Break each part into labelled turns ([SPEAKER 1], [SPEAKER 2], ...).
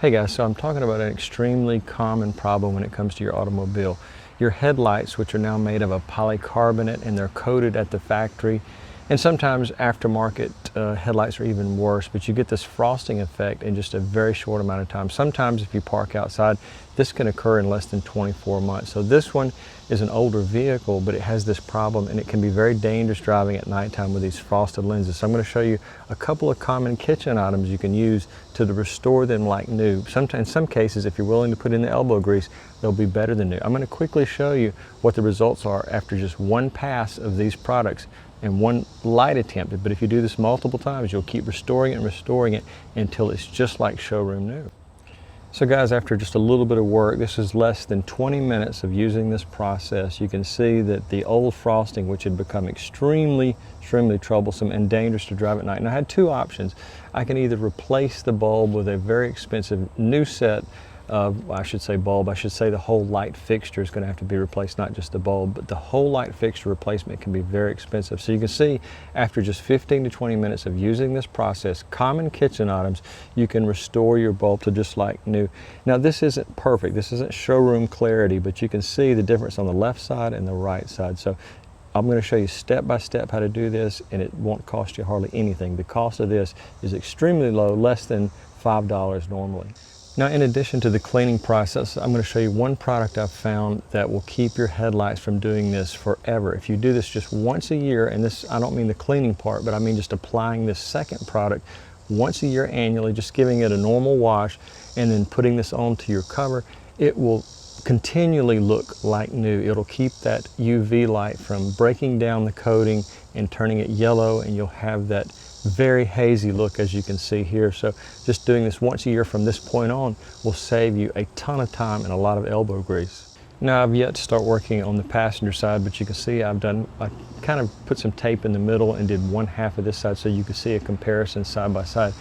[SPEAKER 1] Hey guys, so I'm talking about an extremely common problem when it comes to your automobile. Your headlights, which are now made of a polycarbonate and they're coated at the factory, and sometimes aftermarket headlights are even worse, but you get this frosting effect in just a very short amount of time. Sometimes if you park outside, this can occur in less than 24 months. So this one is an older vehicle, but it has this problem and it can be very dangerous driving at nighttime with these frosted lenses. So I'm going to show you a couple of common kitchen items you can use to restore them like new. Sometimes, in some cases, if you're willing to put in the elbow grease, they'll be better than new. I'm going to quickly show you what the results are after just one pass of these products and one light attempt. But if you do this multiple times, you'll keep restoring it and restoring it until it's just like showroom new. So guys, after just a little bit of work, this is less than 20 minutes of using this process. You can see that the old frosting, which had become extremely troublesome and dangerous to drive at night. And I had two options. I can either replace the bulb with a very expensive new set of, I should say the whole light fixture is going to have to be replaced, not just the bulb, but the whole light fixture replacement can be very expensive. So you can see after just 15 to 20 minutes of using this process, common kitchen items, you can restore your bulb to just like new. Now this isn't perfect, this isn't showroom clarity, but you can see the difference on the left side and the right side. So I'm going to show you step by step how to do this, and it won't cost you hardly anything. The cost of this is extremely low, less than $5 normally. Now, in addition to the cleaning process, I'm going to show you one product I've found that will keep your headlights from doing this forever. If you do this just once a year, and this, I don't mean the cleaning part, but I mean just applying this second product once a year annually, just giving it a normal wash and then putting this onto your cover, it will continually look like new. It'll keep that UV light from breaking down the coating and turning it yellow, and you'll have that very hazy look, as you can see here. So just doing this once a year from this point on will save you a ton of time and a lot of elbow grease. Now, I've yet to start working on the passenger side, but you can see I kind of put some tape in the middle and did one half of this side so you can see a comparison side by side.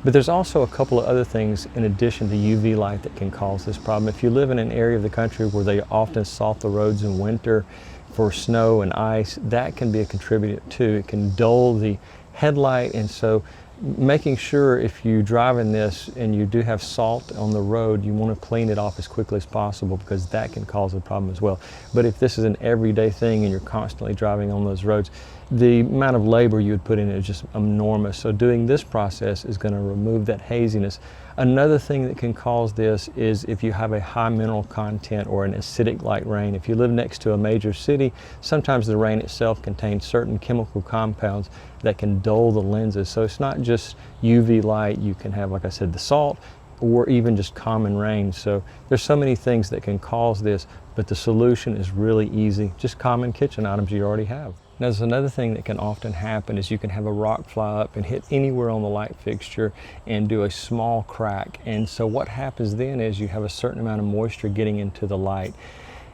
[SPEAKER 1] But there's also a couple of other things in addition to UV light that can cause this problem. If you live in an area of the country where they often salt the roads in winter for snow and ice, that can be a contributor too. It can dull the headlight, and so making sure if you drive in this and you do have salt on the road, you want to clean it off as quickly as possible, because that can cause a problem as well. But if this is an everyday thing and you're constantly driving on those roads, the amount of labor you would put in it is just enormous. So doing this process is going to remove that haziness. Another thing that can cause this is if you have a high mineral content or an acidic like rain. If you live next to a major city, sometimes the rain itself contains certain chemical compounds that can dull the lenses. So it's not just UV light. You can have, like I said, the salt, or even just common rain. So there's so many things that can cause this, but the solution is really easy. Just common kitchen items you already have. Now, there's another thing that can often happen is you can have a rock fly up and hit anywhere on the light fixture and do a small crack. And so what happens then is you have a certain amount of moisture getting into the light.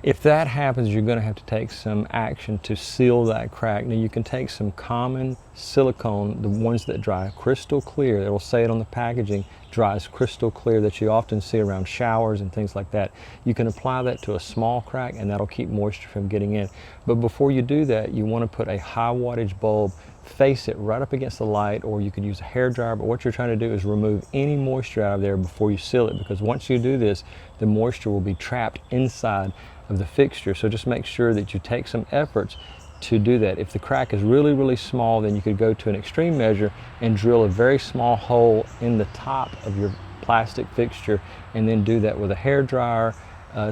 [SPEAKER 1] If that happens, you're going to have to take some action to seal that crack. Now, you can take some common silicone, the ones that dry crystal clear. It will say it on the packaging, dries crystal clear, that you often see around showers and things like that. You can apply that to a small crack and that'll keep moisture from getting in. But before you do that, you want to put a high wattage bulb, face it right up against the light, or you could use a hair dryer. But what you're trying to do is remove any moisture out of there before you seal it, because once you do this, the moisture will be trapped inside of the fixture. So just make sure that you take some efforts to do that. If the crack is really small, then you could go to an extreme measure and drill a very small hole in the top of your plastic fixture, and then do that with a hair dryer,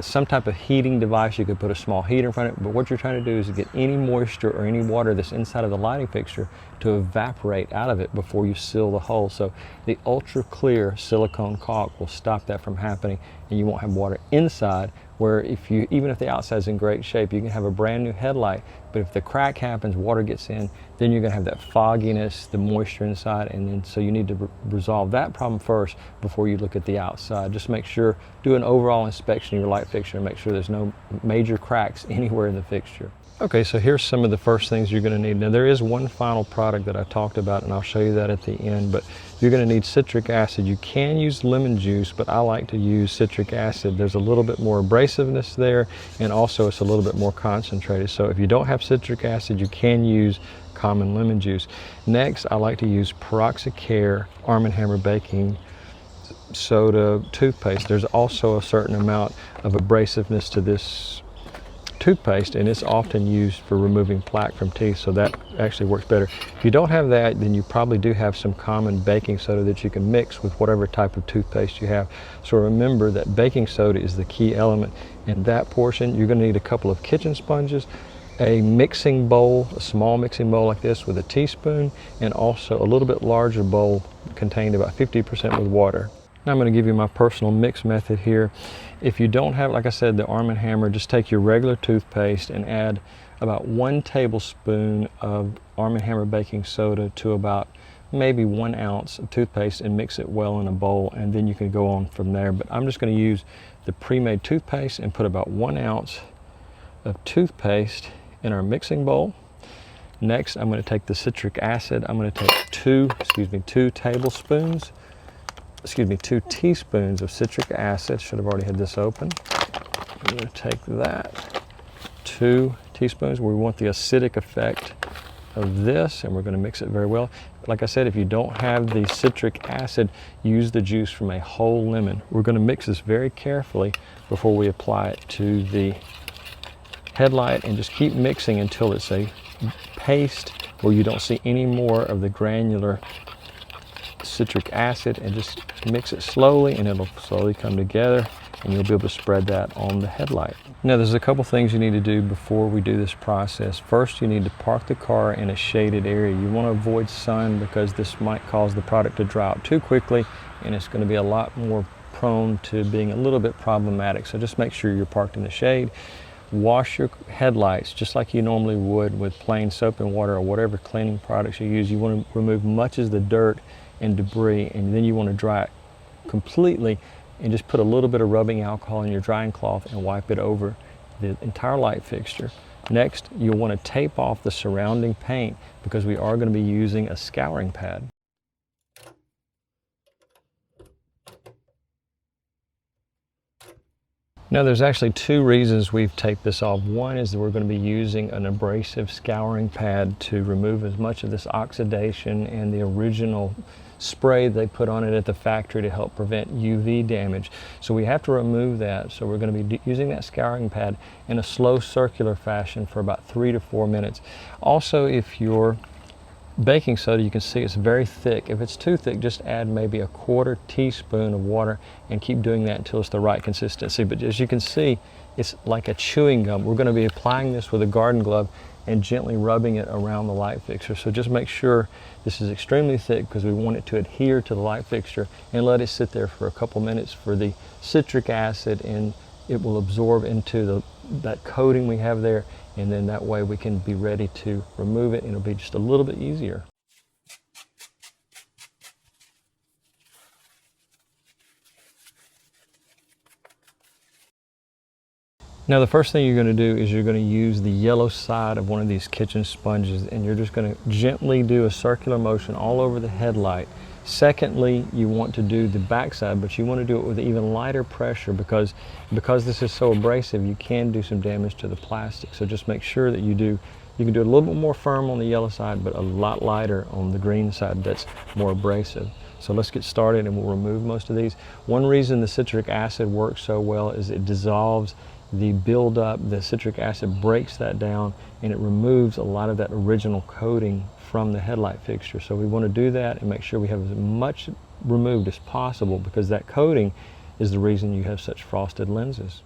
[SPEAKER 1] some type of heating device. You could put a small heater in front of it, but what you're trying to do is get any moisture or any water that's inside of the lighting fixture to evaporate out of it before you seal the hole. So the ultra clear silicone caulk will stop that from happening, and you won't have water inside, where even if the outside is in great shape, you can have a brand new headlight, but if the crack happens, water gets in, then you're going to have that fogginess, the moisture inside, and then so you need to resolve that problem first before you look at the outside. Just make sure, do an overall inspection of your light fixture and make sure there's no major cracks anywhere in the fixture. Okay, so here's some of the first things you're going to need. Now, there is one final product that I talked about, and I'll show you that at the end, but you're going to need citric acid. You can use lemon juice, but I like to use citric acid. There's a little bit more abrasiveness there, and also it's a little bit more concentrated. So if you don't have citric acid, you can use common lemon juice. Next, I like to use Peroxicare Arm & Hammer baking soda toothpaste, there's also a certain amount of abrasiveness to this toothpaste, and it's often used for removing plaque from teeth, so that actually works better. If you don't have that, then you probably do have some common baking soda that you can mix with whatever type of toothpaste you have. So remember that baking soda is the key element in that portion. You're going to need a couple of kitchen sponges, a mixing bowl, a small mixing bowl like this with a teaspoon, and also a little bit larger bowl contained about 50% with water. Now I'm going to give you my personal mix method here. If you don't have, like I said, the Arm & Hammer, just take your regular toothpaste and add about 1 tablespoon of Arm & Hammer baking soda to about maybe 1 ounce of toothpaste and mix it well in a bowl, and then you can go on from there. But I'm just going to use the pre-made toothpaste and put about 1 ounce of toothpaste in our mixing bowl. Next, I'm going to take the citric acid. I'm going to take 2 teaspoons of citric acid. Should have already had this open. I'm going to take that, 2 teaspoons. We want the acidic effect of this, and we're going to mix it very well. Like I said, if you don't have the citric acid, use the juice from a whole lemon. We're going to mix this very carefully before we apply it to the headlight, and just keep mixing until it's a paste where you don't see any more of the granular citric acid, and just mix it slowly, and it'll slowly come together, and you'll be able to spread that on the headlight. Now there's a couple things you need to do before we do this process. First, you need to park the car in a shaded area. You want to avoid sun because this might cause the product to dry out too quickly, and it's going to be a lot more prone to being a little bit problematic. So just make sure you're parked in the shade. Wash your headlights just like you normally would with plain soap and water or whatever cleaning products you use. You want to remove much of the dirt and debris, and then you want to dry it completely, and just put a little bit of rubbing alcohol in your drying cloth and wipe it over the entire light fixture. Next, you'll want to tape off the surrounding paint because we are going to be using a scouring pad. Now there's actually 2 reasons we've taped this off. One is that we're going to be using an abrasive scouring pad to remove as much of this oxidation and the original spray they put on it at the factory to help prevent UV damage. So we have to remove that. So we're going to be using that scouring pad in a slow circular fashion for about 3 to 4 minutes. Also, if your baking soda, you can see it's very thick. If it's too thick, just add maybe a 1/4 teaspoon of water and keep doing that until it's the right consistency. But as you can see, it's like a chewing gum. We're going to be applying this with a garden glove and gently rubbing it around the light fixture. So just make sure this is extremely thick because we want it to adhere to the light fixture, and let it sit there for a couple minutes for the citric acid, and it will absorb into that coating we have there, and then that way we can be ready to remove it, and it'll be just a little bit easier. Now the first thing you're going to do is you're going to use the yellow side of one of these kitchen sponges, and you're just going to gently do a circular motion all over the headlight. Secondly, you want to do the back side, but you want to do it with even lighter pressure because this is so abrasive, you can do some damage to the plastic. So just make sure that you can do it a little bit more firm on the yellow side, but a lot lighter on the green side that's more abrasive. So let's get started, and we'll remove most of these. One reason the citric acid works so well is it dissolves the buildup. The citric acid breaks that down, and it removes a lot of that original coating from the headlight fixture. So we want to do that and make sure we have as much removed as possible, because that coating is the reason you have such frosted lenses.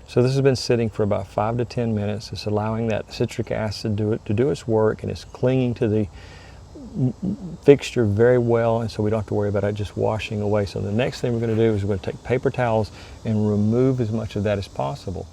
[SPEAKER 1] So this has been sitting for about 5 to 10 minutes. It's allowing that citric acid to do its work, and it's clinging to the fixture very well, and so we don't have to worry about it just washing away. So the next thing we're going to do is we're going to take paper towels and remove as much of that as possible.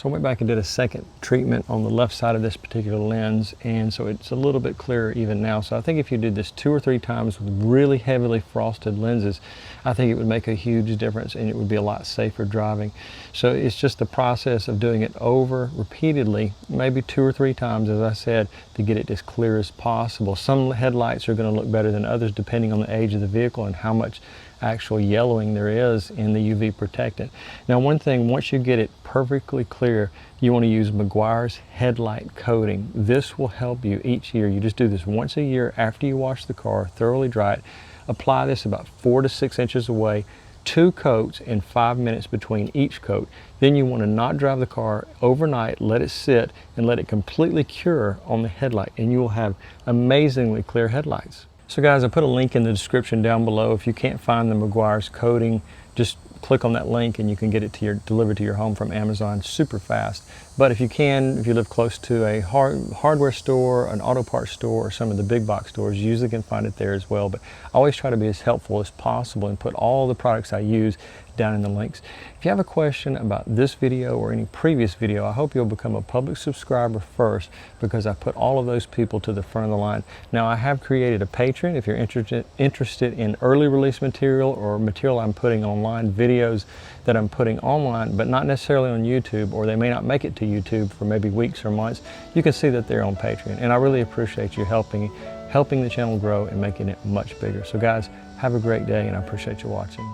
[SPEAKER 1] So I went back and did a second treatment on the left side of this particular lens, and so it's a little bit clearer even now. So I think if you did this 2 or 3 times with really heavily frosted lenses, I think it would make a huge difference and it would be a lot safer driving. So it's just the process of doing it over repeatedly, maybe 2 or 3 times, as I said, to get it as clear as possible. Some headlights are going to look better than others depending on the age of the vehicle and how much actual yellowing there is in the UV protectant. Now, one thing, once you get it perfectly clear, you want to use Meguiar's headlight coating. This will help you each year. You just do this once a year after you wash the car, thoroughly dry it. Apply this about 4 to 6 inches away, 2 coats and 5 minutes between each coat. Then you want to not drive the car overnight, let it sit and let it completely cure on the headlight, and you will have amazingly clear headlights. So guys, I put a link in the description down below. If you can't find the Meguiar's coating, just click on that link and you can get it delivered to your home from Amazon super fast. But if you can, if you live close to a hardware store, an auto parts store, or some of the big box stores, you usually can find it there as well. But I always try to be as helpful as possible and put all the products I use down in the links. If you have a question about this video or any previous video, I hope you'll become a public subscriber first, because I put all of those people to the front of the line. Now, I have created a Patreon if you're interested in early release material or material I'm putting online, videos that I'm putting online, but not necessarily on YouTube, or they may not make it to YouTube for maybe weeks or months. You can see that they're on Patreon, and I really appreciate you helping the channel grow and making it much bigger. So guys, have a great day, and I appreciate you watching.